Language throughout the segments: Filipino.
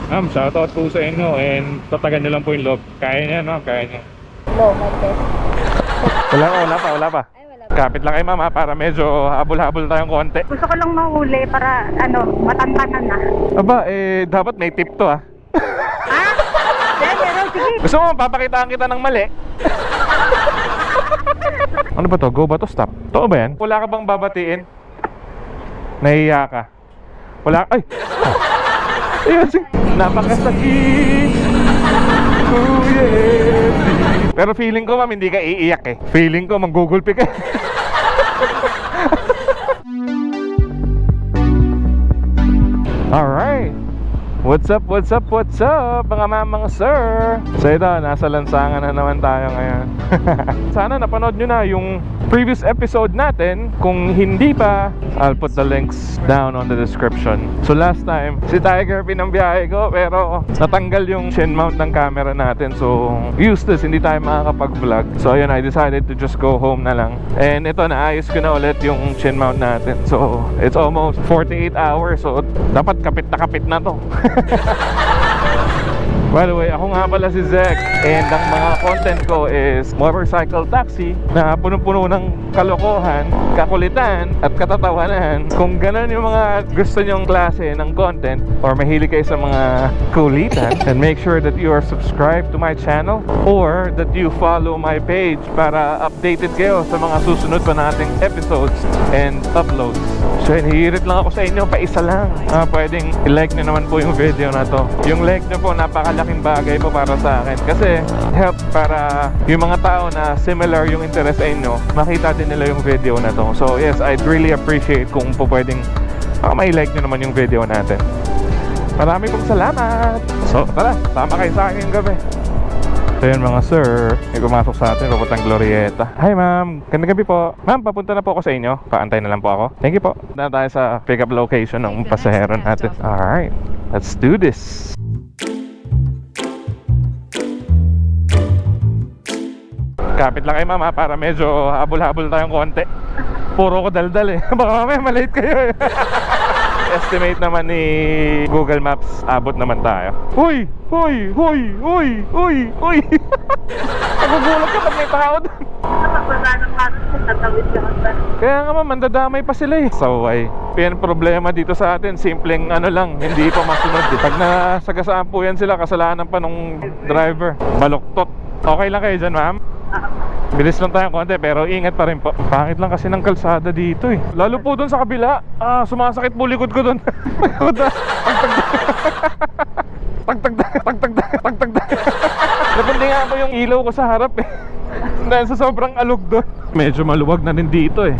Ma'am, shoutout po sa inyo and tatagan nyo lang po yung loob. Kaya niya, no? Kaya niya. Low, my test. Wala pa. Ay, wala pa. Kapit lang kayo, ma'am, ha, para medyo habol-habol tayong konti. Gusto ko lang mahuli para, matantanan na. Aba, dapat may tip to, ha. Ah? Pero, sige. Gusto mo, papakitaan kita ng mali. Ano ba to? Go ba to? Stop? Totoo ba yan? Wala ka bang babatiin? Nahiya ka? Wala? Ay! Ayun, napakasakit. Oh, yeah. Pero feeling ko, ma'am, hindi ka iiyak eh. Feeling ko, manggugulpi ka. Alright. What's up, mga mamang sir? So ito, nasa lansangan na naman tayo ngayon. Sana napanood nyo na yung previous episode natin. Kung hindi pa, I'll put the links down on the description. So last time, si Tiger pinambiyahe ko, pero natanggal yung chin mount ng camera natin. So useless, hindi tayo makakapag-vlog. So ayun, I decided to just go home na lang. And ito, naayos ko na ulit yung chin mount natin. So it's almost 48 hours. So dapat kapit na to. By the way, ako nga pala si Zek. And ang mga content ko is motorcycle taxi na punong-puno ng kalokohan, kakulitan at katatawanan. Kung ganun yung mga gusto nyong klase ng content or mahilig kayo sa mga kulitan, then make sure that you are subscribed to my channel or that you follow my page para updated kayo sa mga susunod pa nating episodes and uploads. So hihirit lang ako sa inyo, paisa lang. Pwedeng i-like nyo naman po yung video na to. Yung like nyo po, napakalaking bagay po para sa akin. Kasi help para yung mga tao na similar yung interest sa inyo, makita din nila yung video na to. So yes, I'd really appreciate kung po pwedeng may-like nyo naman yung video natin. Marami pong salamat. So tara, tama kayo sa akin yung gabi. So yun mga sir, may pumasok sa atin, papuntang Glorieta. Hi ma'am, gandang gabi po. Ma'am, papunta na po ako sa inyo. Paantay na lang po ako. Thank you po. Na tayo sa pick-up location ng pasahero natin. Alright, let's do this. Kapit lang kayo ma'am, ha, para medyo habol-habol tayong konti. Puro ko daldal eh. Baka mamaya malate kayo eh. Estimate naman ni Google Maps, abot naman tayo. Huy! Nagugulat ka pag may tao doon. Kaya nga ma'am, mandadamay pa sila eh. Saway. Yan problema dito sa atin, simpleng ano lang, hindi pa masunod eh. Pag nasagasaan po yan sila, kasalanan pa nung driver. Baluktot. Okay lang kayo dyan ma'am? Bilis lang tayong konti pero ingat pa rin po. Pangit lang kasi ng kalsada dito eh. Lalo po doon sa kabila, sumasakit po likod ko doon. Pagtagdag. Napundi nga po yung ilaw ko sa harap eh. Dahil sa sobrang alog doon. Medyo maluwag na rin dito eh.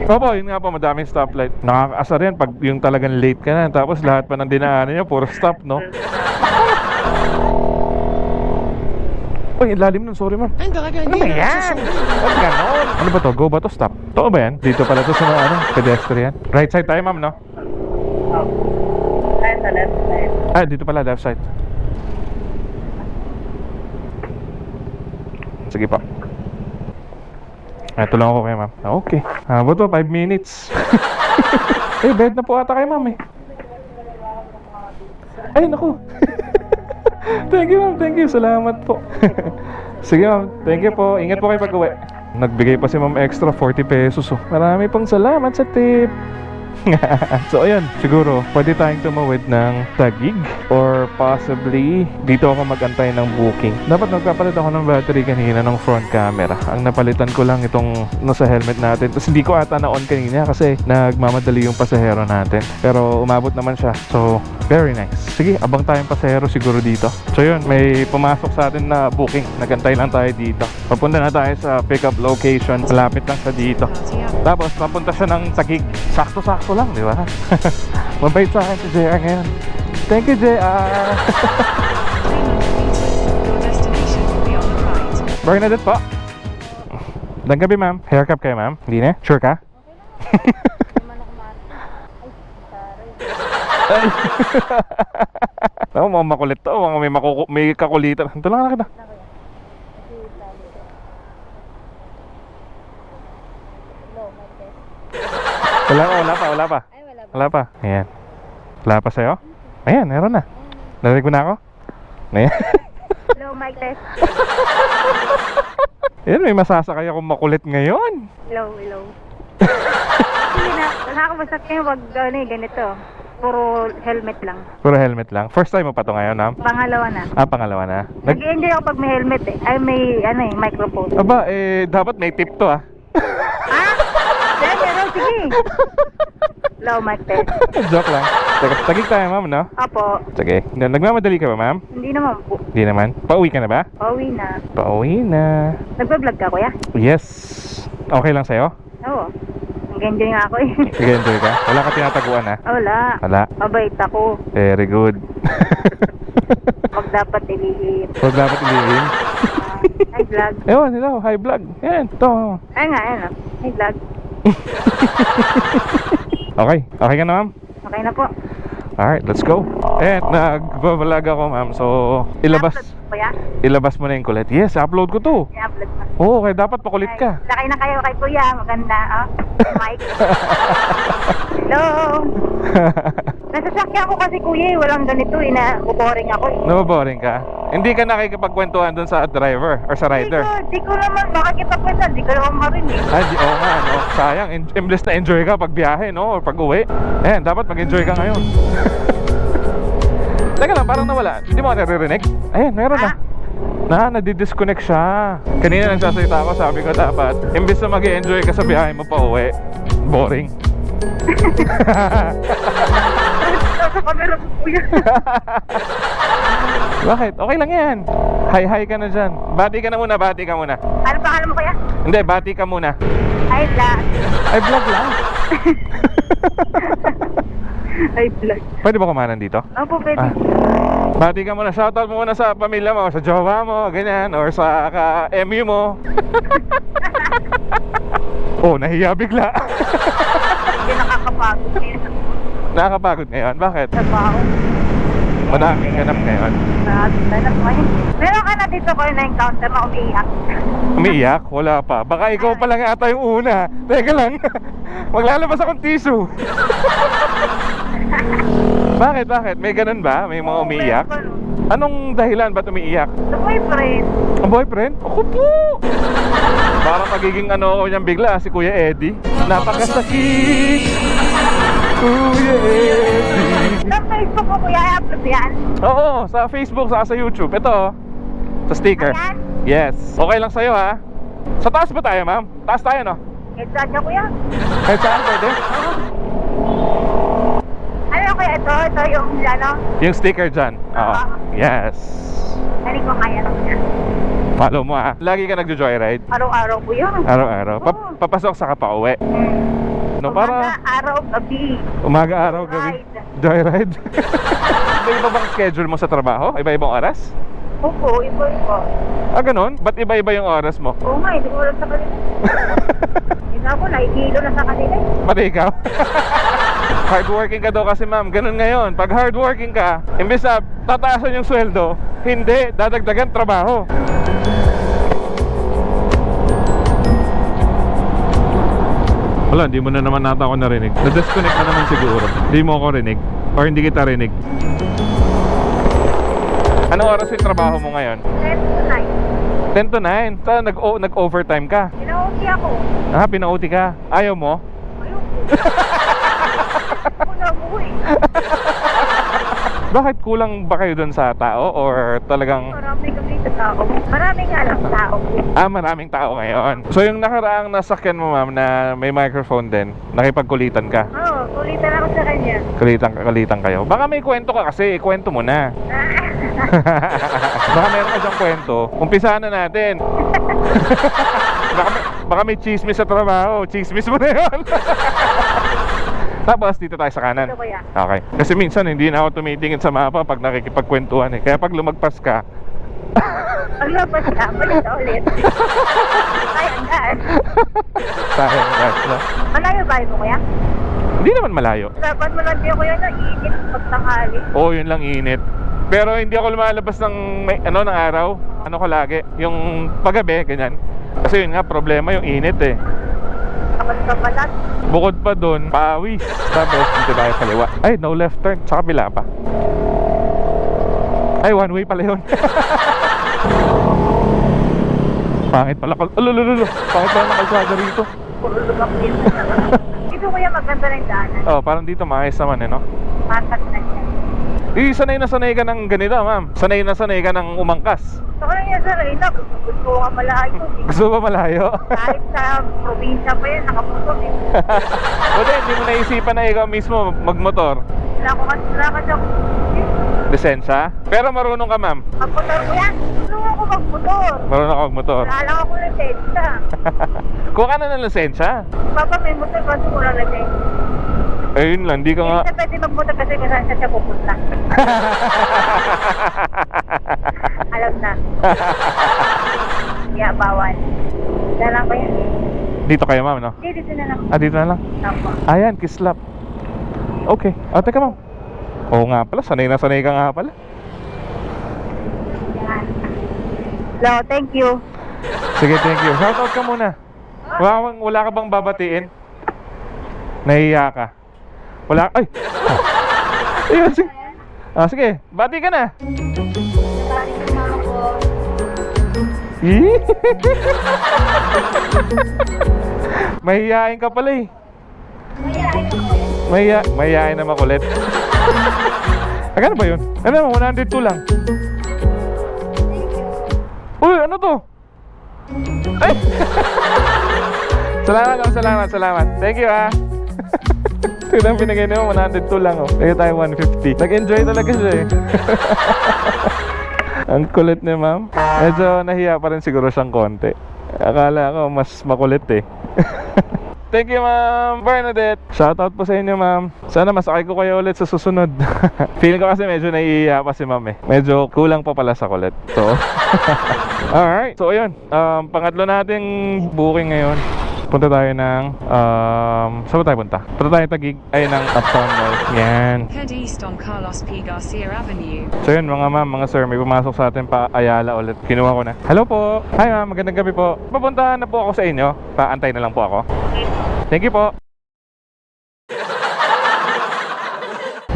Opo, yun nga po, madaming stoplight. Nakakaasar yan pag yung talagang late ka na. Tapos lahat pa ng dinaanan niya, puro stop, no? Uy, ilalim nun, sorry ma'am. Ano ba yan? Ba't ganon? Ano ba to? Go ba to? Stop? Totoo ba yan? Dito pala to sa mga pedestrian. Right side tayo ma'am, no? Ay, sa left side. Dito pala, left side. Sige pa. Ito lang ako kayo ma'am. Okay. Abot po, 5 minutes. Bed na po ata kayo ma'am eh. Ay, naku. Thank you ma'am, thank you. Salamat po. Sige ma'am, thank you po. Ingat po kayo pag-uwi. Nagbigay pa si ma'am extra 40 pesos oh. Marami pong salamat sa tip. So ayun, siguro pwede tayong tumawid ng Taguig or possibly dito ako magantay ng booking. Dapat nagpapalit ako ng battery kanina ng front camera. Ang napalitan ko lang itong nasa helmet natin. Tapos hindi ko ata na-on kanina kasi nagmamadali yung pasahero natin. Pero umabot naman siya. So very nice. Sige, abang tayong pasahero siguro dito. So yun, may pumasok sa atin na booking. Nagantay lang tayo dito. Papunta na tayo sa pickup location. Malapit lang sa dito. Tapos papunta siya ng Taguig. Sakto-sakto lang, di ba? Mabait sa akin si JR ngayon. Thank you, JR. Bernadette po. Magandang gabi, ma'am. Haircut kayo, ma'am? Hindi na? Sure ka? Ay. Mga makulit to. May kakulitan. Tulungan na kita. mic test. Wala pa. Ay, wala ba? Wala pa. Ayan. Wala pa sa'yo? Ayan, meron na. Narinig mo na ako? Ayan. Hello, mic test. Ayan, may masasakay akong makulit ngayon. Hello. Sige na, wala ka basta kayo wag ganito. Puro helmet lang. Puro helmet lang. First time mo pa to ngayon, ma'am? Pangalawa na. Pangalawa na. Nag-enjoy ako pag may helmet eh. Ay, may microphone. Aba, dapat may tip to, ah. Meron, sige. Hello, mic test. Joke lang. Teka, tagig tayo, ma'am, no? Apo, Sige. Nagmamadali ka ba, ma'am? hindi naman po. Hindi naman. Pauwi ka na ba? Pauwi na. Pauwi na. Nagpa-vlog ka, kuya? Yes. Okay lang sa'yo? Oo. Nag-enjoy nga ako eh. Nag-enjoy ka? Wala ka tinataguan, ha? Wala. Wala. Mabait ako. Very good. Wag dapat ilihim. Huwag dapat ilihim. Hi, vlog. Ewan, hello. Hi, vlog. Yan, ito. Ay nga, ayan o. Hi, vlog. Okay. Okay ka na, ma'am? Okay na po. Alright, let's go. Nagbabalag ako, ma'am. So, I-upload ko ya? ilabas mo na yung kulit. Yes, upload ko to. I-upload mo. Oo, kaya dapat pakulit ka. Lakay na kayo kay kuya. Maganda, oh. Mike. Hello. Nasasakyan ko kasi kuya eh. Walang ganito eh. Boring ako eh. Nababoring ka? Hindi ka nakikipagkwentuhan dun sa driver or sa rider? Di ko naman makakipagpwesan. Di ko naman marinig. Oo nga, no? Sayang, imbes na enjoy ka pag biyahe, no? Or pag uwi. Ayan, dapat mag-enjoy ka ngayon. Teka lang, parang nawala. Hindi mo ka naririnig? Ayan, meron na. Nadidisconnect siya. Kanina nagsasalita ako, sabi ko dapat, imbes na mag-enjoy ka sa biyahe mo pa uwi, boring. Sa camera ko kuya. Bakit? Okay lang yan. Hi ka na dyan. Bati ka muna. Ano pangalan mo kuya? Hindi, bati ka muna. Hi, vlog. Ay, vlog lang. Hi, vlog. Pwede ba kumanan dito? Opo, pwede. Bati ka muna. Shoutout mo muna sa pamilya mo, sa jowa mo, ganyan, or sa ka-MU mo. Oh, nahiya bigla. Hindi nakakapagod ngayon. Nakakapagod ngayon. Bakit? Trabaho. Madaming ganap ngayon. Meron ka na dito ko na-encounter na umiiyak. Umiiyak? Wala pa. Baka ikaw pa lang ata yung una. Teka lang. Maglalabas akong tissue. Bakit? May ganun ba? May mga umiiyak? Anong dahilan ba't umiiyak? Sa boyfriend. Ang boyfriend? Ako po! Parang magiging ano ako niyang bigla, si Kuya Eddie. Napakasakit! Kuya Eddie! Sa Facebook ko kuya, i-upload yan. Oo, sa Facebook, sa YouTube. Ito, sa sticker. Ayan. Yes. Okay lang sa'yo, ha? Sa taas ba tayo, ma'am? Taas tayo, no? Headshot niya kuya. Kahit saan pwede? Ano kuya, ito yung ano. Yung sticker dyan. Oo. Yes. Ano ko kaya lang yan. Follow mo, ha? Lagi ka nagjo-joyride? Araw-araw kuya. Araw-araw? Papasok sa kapauwi? No, Umaga, araw, gabi. Umaga, araw, gabi. Joyride? May iba bang schedule mo sa trabaho? Iba-ibang oras? Opo, iba. Ganun? Ba't iba-iba yung oras mo? Oo nga, hindi ko alam sa kanila. Hindi ako, naihilo na sa kanila. Pati ikaw? Hardworking ka daw kasi, ma'am. Ganun ngayon. Pag hardworking ka, imbes na tataasan yung sweldo, hindi, dadagdagan trabaho. Wala, hindi mo na naman nata ako narinig. Na-disconnect na naman siguro. Hindi mo ako rinig. Or hindi kita rinig. Anong oras yung trabaho mo ngayon? 10 to 9. So, nag-overtime ka? Pinauti ako. Pinauti ka? Ayaw mo? Ayun. Ako na mo eh. Bakit kulang ba kayo dun sa tao? Or talagang... Marami kami sa tao. Marami nga lang tao. Maraming tao ngayon. So yung nakaraang nasakyan mo, ma'am, na may microphone din, nakipagkulitan ka? Oo, kulitan ako sa kanya. Kulitan kayo. Baka may kwento ka kasi, kwento mo na. Baka meron ka dyang kwento. Umpisahan na natin. baka may chismis sa trabaho. Chismis mo na yun. Tapos dito tayo sa kanan. Ito kuya. Okay. Kasi minsan hindi na ako tumitingin sa mapa pag nakikipagkwentuhan eh. Kaya pag lumagpas ka, Paglabas ka, balik ka ulit. Ay, andan. sayang gas na. Malayo ba mo kuya? Hindi naman malayo. Dapat mo lang din kuya na iinit pagtanghali. Oo, yun lang init. Pero hindi ako lumalabas ng ng araw. Ano ko lagi, yung paggabi, ganyan. Kasi yun nga, problema yung init eh. kabalat. Bukod pa doon, pawis. Tapos dito tayo kaliwa. Ay, no left turn. Sa kabila pa. Ay, one way pala yun. Pangit pala. Alulululo. Pangit pala na kalsada rito. Puro lubak din. Dito kuya maganda na yung daanan. Oh, parang dito maayos naman eh, no? Matas na siya. Sanay na sanay ka ng ganito, ma'am. Sanay na sanay ka ng umangkas. So kaya yan sir, gusto ko nga malayo. Gusto ba malayo? Kahit sa probinsya pa yan, nakaputok eh. Buti, hindi mo naisipan na ikaw mismo magmotor. Wala ka siya. Lisensya? Pero marunong ka, ma'am. Magmotor ko yan. Gusto ko magmotor. Marunong ka magmotor. Wala lang ako lisensya. Kuha ka na ng lisensya. Papa may motor kasi wala lisensya. Ayun lang, di ka nga. Hindi siya pwede magmotor kasi kung saan siya pupunta. Alam na. Kaya bawal. Dala lang ba yan? Dito kayo, ma'am, no? Hindi, dito na lang. Ah, dito na lang. Tama. Ayan, kislap. Okay. Ah, teka, ma'am. Oo nga pala, sanay na sanay ka nga pala. Yan. Hello, thank you. Sige, thank you. Shoutout ka muna. Wala ka bang babatiin? Nahiya ka? Wala? Ay! Ayun, sige. Ah, sige, bati ka na. Mahihain ka pala eh. Mahihain na makulit. Agano ba yun? Ano, 102 lang. Uy, ano to? Ay! Salamat. Thank you, ah. Ito lang pinagay naman, 102 lang, oh. Kaya tayo 150. Nag-enjoy talaga siya, eh. Ang kulit ni ma'am. Medyo nahiya pa rin siguro siyang konti. Akala ko mas makulit, eh. Thank you, ma'am Bernadette. Shoutout po sa inyo, ma'am. Sana masakay ko kayo ulit sa susunod. Feeling ko kasi medyo naiiya pa si ma'am, eh. Medyo kulang pa pala sa kulit. So, alright. So, ayun. Pangatlo nating booking ngayon. Punta tayo ng saan ba tayo punta? Punta tayo Taguig. Ay, ng Uptown Mall. Yan. Head east on Carlos P. Garcia Avenue. So yun, mga ma'am, mga sir, may pumasok sa atin pa Ayala ulit. Kinuha ko na. Hello po. Hi ma'am, magandang gabi po. Papuntahan na po ako sa inyo. Paantay na lang po ako. Thank you po.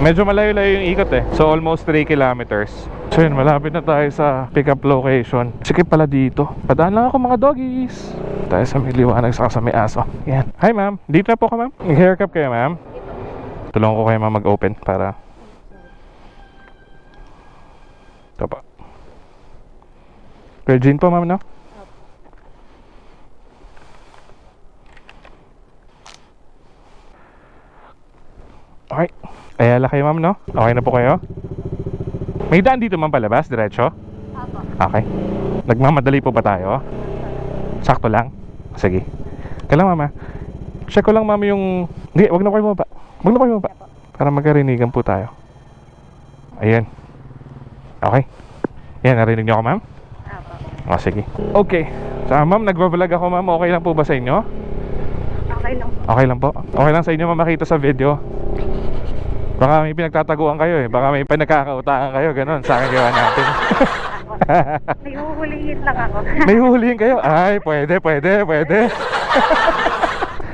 Medyo malayo-layo yung ikot eh. So almost 3 kilometers. So yun, malapit na tayo sa pick-up location. Sikip pala dito. Padaan lang ako mga doggies. Tayo sa may liwanag saka sa may aso. Yan. Hi ma'am, dito na po ka ma'am. Nag-haircut kayo ma'am. Tulungan ko kayo ma'am mag-open para ito pa. Virgin po ma'am, no? Okay. Ayala kayo ma'am, no? Okay na po kayo? May daan dito ma'am palabas, diretso? Okay. Nagmamadali po ba tayo? Sakto lang? Sige. Kailan mama? Check ko lang mama yung... Hindi, wag na kayo mababa. Wag na kayo mababa. Para magkarinigan po tayo. Ayan. Okay. Yan, narinig niyo ako ma'am? O, sige. Okay. So ma'am, nagbablog ako ma'am. Okay lang po ba sa inyo? Okay lang. Okay lang po. Okay lang sa inyo ma'am makita sa video. Baka may pinagtataguan kayo eh. Baka may pinagkakautangan kayo. Ganon. Sa akin gawa natin. May huhulihin lang ako. May huhulihin kayo? Ay, pwede.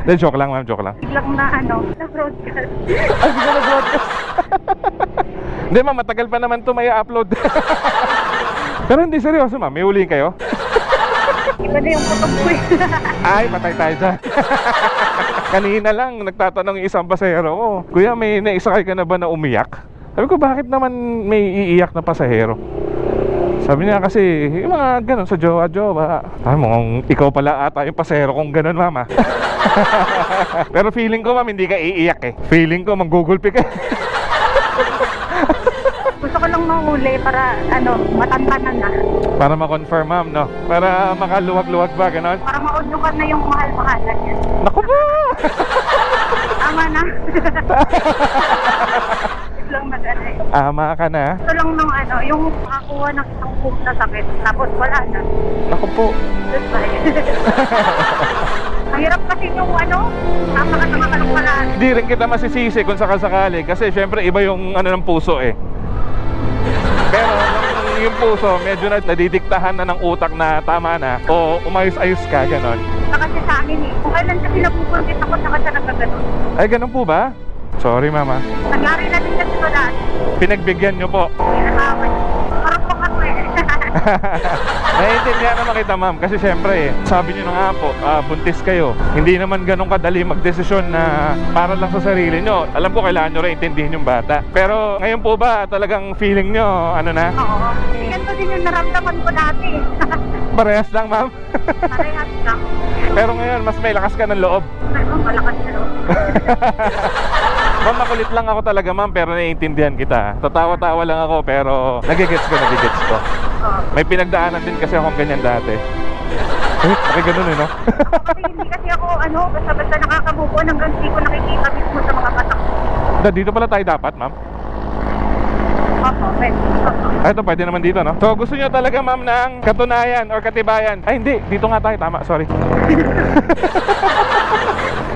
De, joke lang ma'am, joke lang. Biglang na-broadcast. Ay, bigla na-broadcast. Hindi ma'am, matagal pa naman ito may upload. Pero hindi seryoso ma'am, may hulihin kayo? Iba na yung putok ko eh. Ay, patay tayo dyan. Kanina lang, nagtatanong yung isang pasahero ko, Kuya, may naisakay ka na ba na umiyak? Sabi ko, bakit naman may iiyak na pasahero? Sabi niya kasi, yung mga ganun sa jowa-jowa. Sabi mo, ikaw pala ata yung pasahero kong ganun, mama. Pero feeling ko, ma'am, hindi ka iiyak eh. Feeling ko, manggugulpi ka. Gusto ko lang mahuli para matantanan na. Para ma-confirm, ma'am, no? Para makaluwag-luwag ba, ganun? Para maudlukan na yung mahal-mahalan yan. Naku ba? Tama na. Ito lang eh. Ama ka na. Ito lang nung yung makakuha ng isang boom na sakit. Tapos wala na. Naku po. Goodbye. Ang hirap kasi yung napakasama pala. Hindi rin kita masisisi kung sakasakali. Kasi syempre iba yung ng puso eh. Pero yung puso medyo nadidiktahan na ng utak na tama na o umayos-ayos ka, ganon. Kasi sa amin eh. Kung kailan kasi napupuntit ako, saka siya nagkaganon. Ay, ganon po ba? Sorry, mama. Nangyari natin kasi ito lahat. Pinagbigyan nyo po. Pinakawan. Parang po ako eh. Naiintindihan naman kita, ma'am. Kasi syempre, sabi nyo na nga po, buntis kayo. Hindi naman ganun kadali magdesisyon na para lang sa sarili nyo. Alam ko, kailangan nyo rin intindihin yung bata. Pero ngayon po ba, talagang feeling nyo, ano na? Oo. Ganito din yung naramdaman ko dati. Parehas lang, ma'am. Parehas lang. Pero ngayon, mas may lakas ka ng loob. Pero malakas na loob. Ma'am, makulit lang ako talaga, ma'am, pero naiintindihan kita. Tatawa-tawa lang ako, pero nagigets ko. Oo. May pinagdaanan din kasi akong ganyan dati. Ay, ganun eh, no? Kasi hindi kasi ako, basta-basta nakakabubuan hanggang di ko nakikita mismo sa mga mata ko. Dito pala tayo dapat, ma'am. Opo, pwede. Ay, ito, pwede naman dito, no? So, gusto nyo talaga, ma'am, ng katunayan or katibayan? Ay, hindi. Dito nga tayo. Tama, sorry.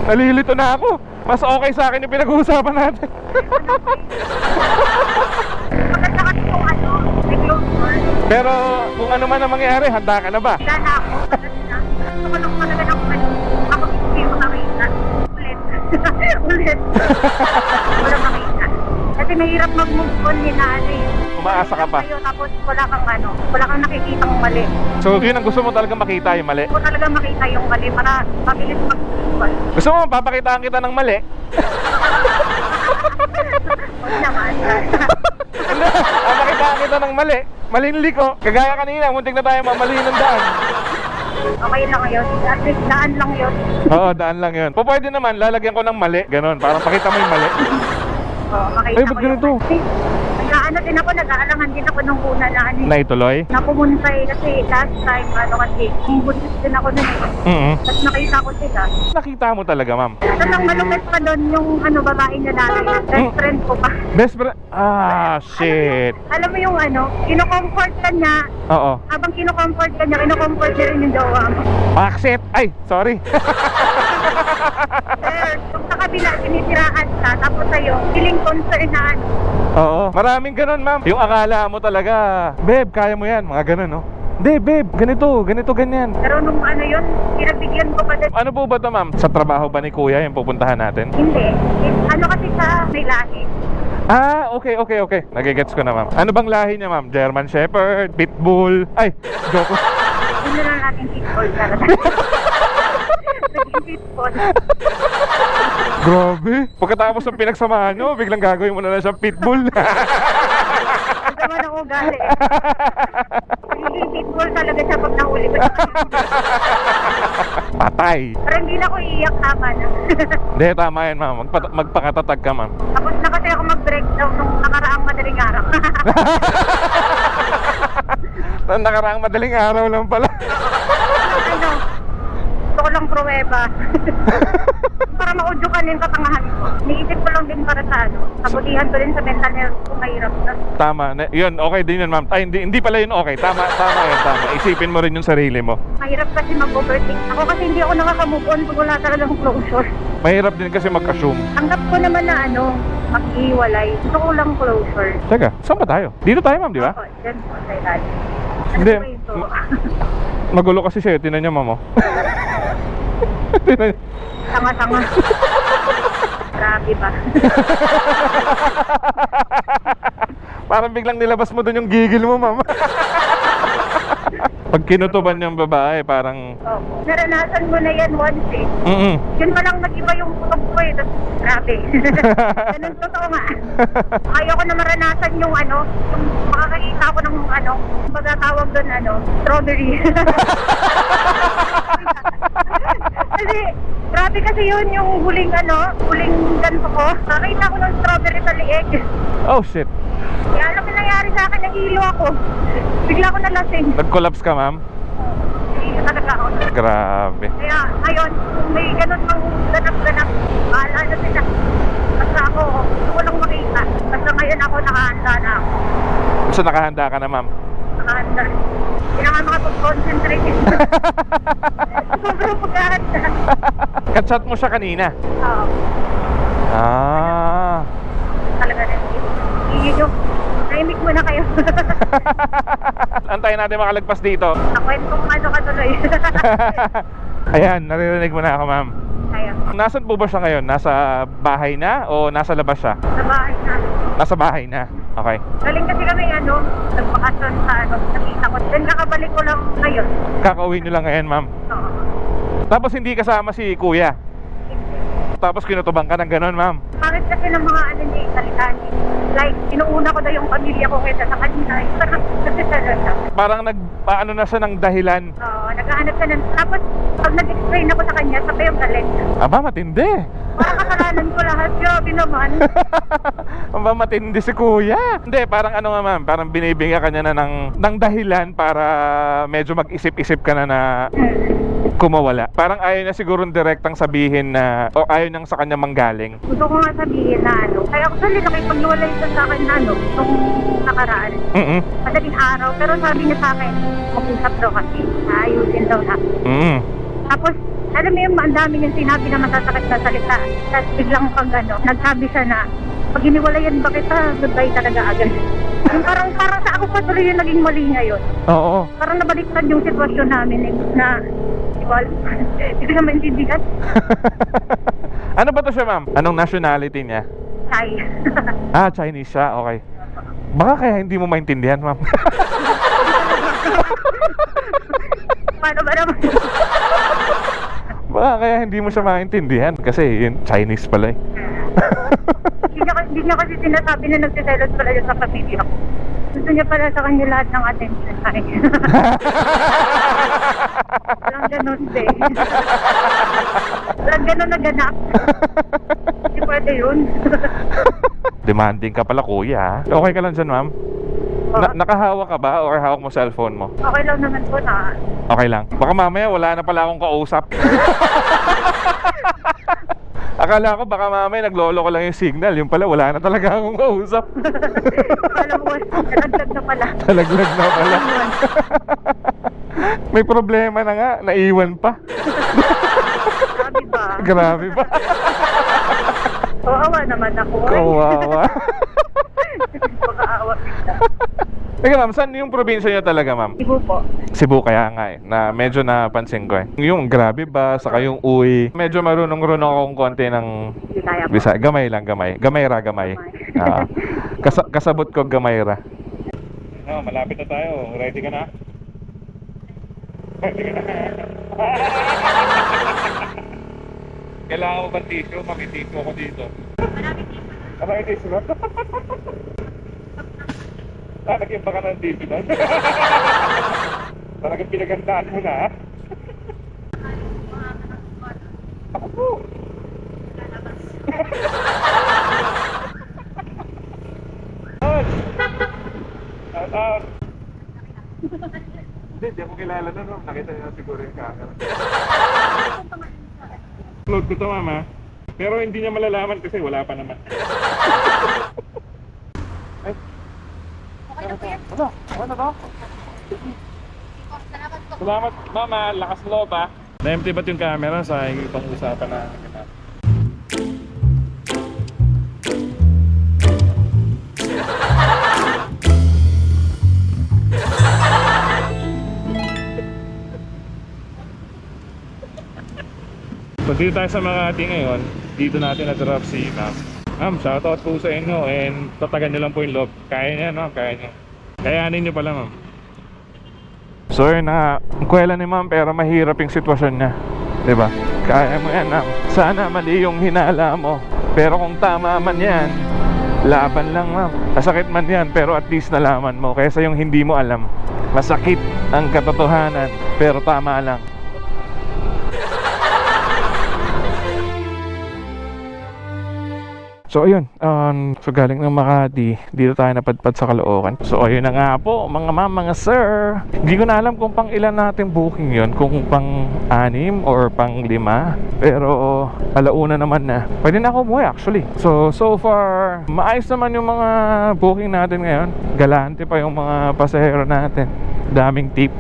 Nalilito na ako. Mas okay sa akin yung pinag-uusapan natin. Maganda kasi kung may close door. Pero, kung ano man ang mangyari, handa ka na ba? Wala na ako. Gusto ko lang talaga ng ako hindi mo nakita. Ulit. Wala makita. Kasi mahirap mag-move on ni nanay. Umaasa ka pa. Tapos wala kang nakikitang mali. So, yun ang gusto mo talaga makita, yung mali. Gusto ko talaga makita yung mali para mabilis mag-move on. Gusto mo, papakitaan kita ng mali? Huwag naman. Papakitaan kita ng mali. Malinli ko. Kagaya kanina, muntik na tayo mamali ng daan. Okay lang yun. At least daan lang yun. Oo, daan lang yun. O pwede naman, lalagyan ko ng mali. Ganon, parang pakita mo yung mali. Oo, makita Ay, ko ba't ganito? Din ako, nag-aalangan din ako nung una na Naituloy? na pumunta kasi last time, kasi buntis din ako nun eh. Tapos nakita ko sila. Nakita mo talaga, ma'am. Ito lang malupit pa doon yung babae niya nanay. Best friend ko pa. Best friend? Ah, shit. Alam mo yung kinocomfort ka niya. Oo. Habang kinocomfort ka niya, kinocomfort niya rin yung jowa mo. Accept. Ay, sorry. Sir, yung sa kabila, sinisiraan ka. Tapos sa'yo, feeling concern na Oo. Maraming ganun, ma'am. Yung akala mo talaga, babe, kaya mo yan. Mga ganun, no? Hindi, babe, ganito, ganyan. Pero nung yun, pinagbigyan ko pa din. Ano po ba ito, ma'am? Sa trabaho ba ni kuya yung pupuntahan natin? Hindi. Kasi sa may lahi. Ah, okay. Nagigets ko na, ma'am. Ano bang lahi niya, ma'am? German Shepherd, Pitbull? Ay, joke. Hindi na natin pitbull para naging pitbull. Grabe. Pagkatapos ng pinagsamahan nyo, biglang gagawin mo na lang siyang Pitbull. Ito man ang ugali. Naging pitbull talaga siya pag nahuli ko. Patay. Pero hindi na ako iiyak, tama na. Hindi, tama yan, ma'am. Magpakatatag ka, ma'am. Tapos na kasi ako mag-breakdown nung nakaraang madaling araw. Nang nakaraang madaling araw lang pala. Gusto ko lang pruweba. Para maudyukan yung katangahan ko. Niisip ko lang din para sa kabutihan ko din sa mental health kung mahirap na. Tama. Yun, okay din yun, ma'am. Ay, hindi pala yun okay. Tama yun, tama. Isipin mo rin yung sarili mo. Mahirap kasi mag-overthink. Ako kasi hindi ako nakakamove on pag wala talagang closure. Mahirap din kasi mag-assume. Tanggap ko naman na mag-iwalay. Gusto ko lang closure. Teka, saan ba tayo? Dito tayo, ma'am, di ba? Ako, dyan po sa ilalim. Hindi. Ano ba ito? Magulo kasi siya. Tinan niya, ma'am. Tinan niya. Tanga-tanga. Grabe ba? Parang biglang nilabas mo dun yung gigil mo, ma'am. Pag kinutuban niyang babae, parang... Opo. Naranasan mo na yan once eh. Yun pa lang nag-iba yung kutob ko eh. Tapos, grabe. Ganun totoo nga. Ayoko na maranasan yung yung makakakita ako ng magatawag doon strawberry. Kasi, grabe kasi yun yung huling ganito ko. Nakakita ko ng strawberry sa lieg. Oh, shit. Kaya alam mo nangyari sa akin, nag-ilo ako. Bigla ko nalasing. Nag-collapse ka, ma'am? Hindi talaga ako. Grabe. Kaya ngayon, kung may ganun mang ganap-ganap, bahala na sila. Basta ako, gusto ko lang makita. Basta ngayon ako nakahanda na ako. So, nakahanda ka na, ma'am? Nakahanda. Hindi na nga makapag-concentrate. Sobrang maghahanda. Kachat mo siya kanina? Oo. Ah. Talaga na. Yun yung, naimik mo muna kayo. Antayin natin makalagpas dito. Nakwentong ano ka tuloy. Ayan, naririnig mo na ako, ma'am. Kaya, Nasaan po ba siya ngayon? Nasa bahay na o nasa labas siya? sa bahay na. Nasa bahay na. Okay. Galing kasi kami nagbakasyon sa nakita ko. Then kakabalik ko lang ngayon. Kakauwi niyo lang ngayon, ma'am. Oo. Tapos hindi kasama si kuya. Tapos kinutubang ka ng ganon, ma'am. Bakit kasi ng mga niya, salitan niya. Like, inuuna ko na yung pamilya ko kaysa sa kanila. Kasi talaga. Parang nagpaano na siya ng dahilan. Oo, naghahanap ka ng... Tapos, pag nag-explain ako sa kanya, sabay yung galit. Aba, matindi. Parang kasalanan ko lahat. Grabe naman. Aba, matindi si kuya. Hindi, parang ano nga, ma'am. Parang binibigyan ka niya na ng dahilan para medyo mag-isip-isip ka na kumawala. Parang ayaw niya siguro direktang sabihin na o ayaw niyang sa kanya manggaling. Gusto ko nga sabihin na Kaya actually, nakipag-iwalay siya sa akin nung nakaraan. Madaling araw. Pero sabi niya sa akin, mag-usap daw kasi. Ayusin daw na. Tapos, alam mo yung ang dami niyang sinabi na masasakit na salita. Tapos biglang pag nagsabi siya na, pag iniwalayan ba kita, goodbye talaga agad. Yung parang sa ako pa tuloy yung naging mali ngayon. Oo. Parang nabaliktad yung sitwasyon namin na hindi ko na maintindihan. Ano ba to siya, ma'am? Anong nationality niya? Thai. Chinese siya. Okay. Baka kaya hindi mo maintindihan, ma'am. Paano ba naman? Baka kaya hindi mo siya maintindihan kasi yun, Chinese pala eh. Hindi niya kasi sinasabi na nagsiselos pala yun sa pamilya ko. Gusto niya pala sa kanya lahat ng attention sa akin. Walang ganun, be. Walang ganun na ganap. Hindi pwede yun. Demanding ka pala, kuya, ha? Okay ka lang dyan, ma'am? Nakahawa ka ba or hawak mo cellphone mo? Okay lang naman po na. Okay lang. Baka mamaya wala na pala akong kausap. Akala ko baka mamaya naglolo ko lang yung signal. Yung pala wala na talaga akong kausap. Alam mo, nalaglag na pala. Talaglag na pala. May problema na nga. Naiwan pa. Grabe ba? Grabe pa. Kawawa naman ako. Kawawa. Makaawa kita. Teka, ma'am, saan yung probinsya niyo talaga, ma'am? Cebu po. Cebu, kaya nga eh, na medyo napansin ko eh. Yung grabe ba, saka yung uwi, medyo marunong-runong akong konti ng Hindi kaya po. Bisaya. Gamay lang, gamay. Gamayra, gamay. Kasabot ko gamayra. No, malapit na tayo. Ready ka na? Ready ka na? Kailangan ko ba tissue? Makitissue ako dito. Maraming tissue ba? Naging baka ng tissue doon. Talagang pinagandaan mo na. Ako po. Shout out. Hindi ako kilala na, no? Nakita niyo siguro yung camera. Upload ko to, mama. Pero hindi niya malalaman kasi wala pa naman. Ay. Okay na po yan. Ano to? Salamat, mama. Lakas loob, ha? Na-empty ba't yung camera sa itong usapan na kita? So dito tayo sa Makati ngayon. Dito natin na-drop si ma'am. Ma'am, shoutout po sa inyo and tatagan nyo lang po yung loob. Kaya niya, no? Kaya niya. Kayanin nyo pala, ma'am. So yun na, kuwela ni ma'am pero mahirap yung sitwasyon niya. Diba? Kaya mo yan, ma'am. Sana mali yung hinala mo. Pero kung tama man yan, laban lang, ma'am. Masakit man yan pero at least nalaman mo. Kaysa yung hindi mo alam. Masakit ang katotohanan pero tama lang. So ayun, so galing ng Makati, dito tayo napadpad sa Caloocan. So ayun na nga po, mga ma'am, mga sir. Hindi ko na alam kung pang ilan natin booking yon, kung pang 6 or pang 5. Pero alauna naman na. Pwede na ako umuwi actually. So far, maayos naman yung mga booking natin ngayon. Galante pa yung mga pasahero natin. Daming tip.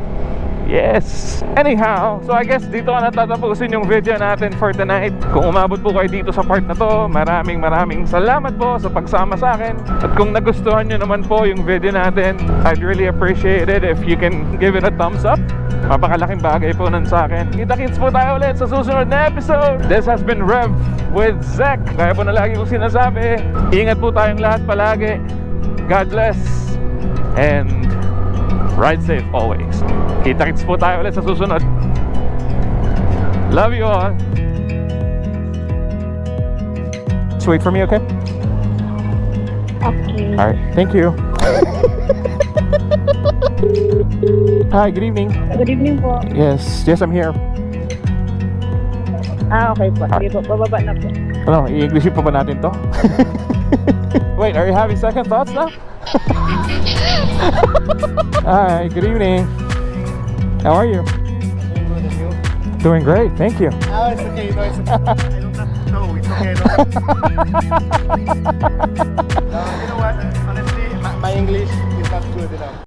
Yes! Anyhow, so I guess dito na tatapusin yung video natin for tonight. Kung umabot po kayo dito sa part na to, maraming salamat po sa pagsama sa akin. At kung nagustuhan nyo naman po yung video natin, I'd really appreciate it if you can give it a thumbs up. Mapakalaking bagay po nun sa akin. Kita-kits po tayo ulit sa susunod na episode. This has been Rev with Zek. Kaya po na lagi kong sinasabi, ingat po tayong lahat palagi. God bless. And ride safe always. Kita-kits po tayo ulit sa susunod. Love you all. Just wait for me, okay? Okay. Alright, thank you. Hi, good evening. Good evening po. Yes, I'm here. Okay po. Sige po, bababa na po. Ano, i-English pa ba natin to? Wait, are you having second thoughts now? Hi, good evening. How are you? Doing great, thank you. Oh, it's okay. No, it's okay. I don't have to know. It's okay. No. You know what? Honestly, my English is not good enough.